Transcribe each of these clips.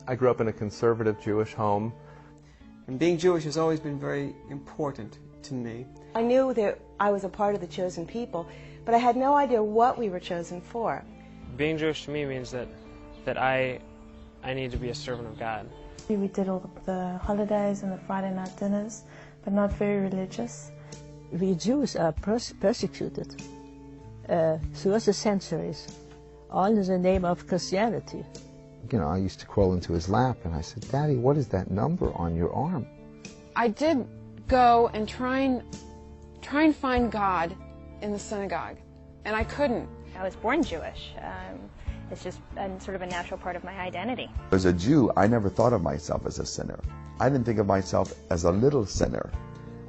I grew up in a conservative Jewish home. And being Jewish has always been very important to me. I knew that I was a part of the chosen people, but I had no idea what we were chosen for. Being Jewish to me means that I need to be a servant of God. We did all the holidays and the Friday night dinners, but not very religious. We Jews are persecuted throughout the centuries, all in the name of Christianity. You know, I used to crawl into his lap and I said, "Daddy, what is that number on your arm?" I did go and try and find God in the synagogue, and I couldn't. I was born Jewish. It's just sort of a natural part of my identity. As a Jew, I never thought of myself as a sinner. I didn't think of myself as a little sinner.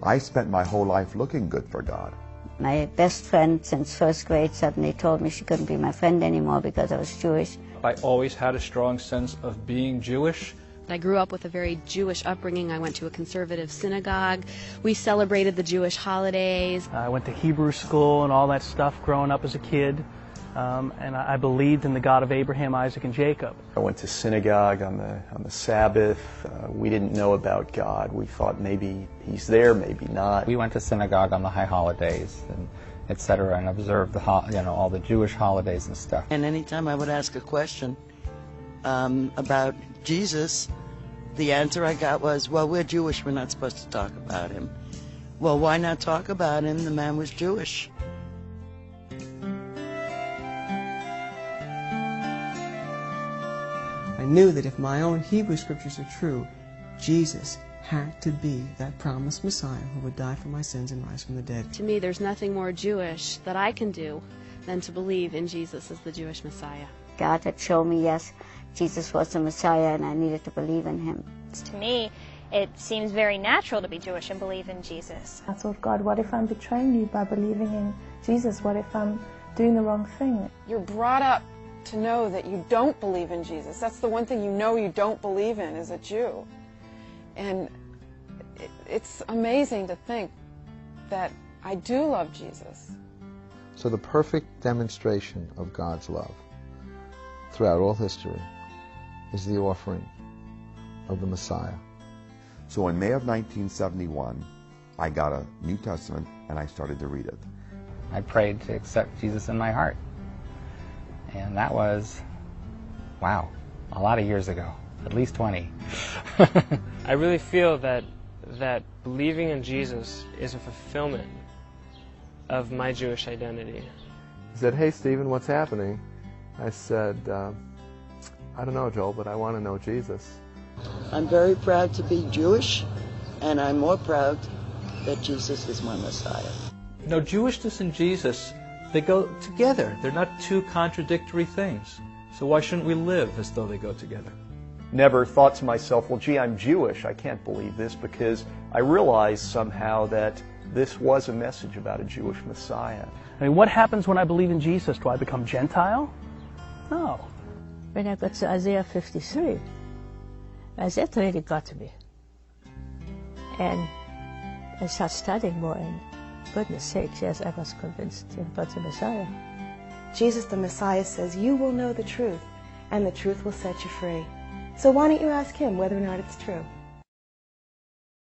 I spent my whole life looking good for God. My best friend since first grade suddenly told me she couldn't be my friend anymore because I was Jewish. I always had a strong sense of being Jewish. I grew up with a very Jewish upbringing. I went to a conservative synagogue. We celebrated the Jewish holidays. I went to Hebrew school and all that stuff growing up as a kid. And I believed in the God of Abraham, Isaac, and Jacob. I went to synagogue on the Sabbath. We didn't know about God. We thought maybe He's there, maybe not. We went to synagogue on the high holidays, and etc., and observed all the Jewish holidays and stuff. And anytime I would ask a question about Jesus, the answer I got was, "Well, we're Jewish. We're not supposed to talk about Him." Well, why not talk about Him? The man was Jewish. I knew that if my own Hebrew scriptures are true, Jesus had to be that promised Messiah who would die for my sins and rise from the dead. To me, there's nothing more Jewish that I can do than to believe in Jesus as the Jewish Messiah. God had shown me, yes, Jesus was the Messiah and I needed to believe in Him. To me, it seems very natural to be Jewish and believe in Jesus. I thought, God, what if I'm betraying you by believing in Jesus? What if I'm doing the wrong thing? You're brought up to know that you don't believe in Jesus. That's the one thing you know you don't believe in as a Jew. And it's amazing to think that I do love Jesus. So the perfect demonstration of God's love throughout all history is the offering of the Messiah. So in May of 1971, I got a New Testament and I started to read it. I prayed to accept Jesus in my heart. And that was, wow, a lot of years ago, at least 20. I really feel that believing in Jesus is a fulfillment of my Jewish identity. He said, "Hey, Stephen, what's happening?" I said, "I don't know, Joel, but I want to know Jesus." I'm very proud to be Jewish, and I'm more proud that Jesus is my Messiah. No, Jewishness and Jesus, they go together. They're not two contradictory things. So why shouldn't we live as though they go together? Never thought to myself, well, gee, I'm Jewish. I can't believe this, because I realized somehow that this was a message about a Jewish Messiah. I mean, what happens when I believe in Jesus? Do I become Gentile? No. When I got to Isaiah 53, that really got to me. And I started studying more, and goodness sakes, yes, I was convinced about the Messiah. Jesus the Messiah says, "You will know the truth, and the truth will set you free." So why don't you ask Him whether or not it's true?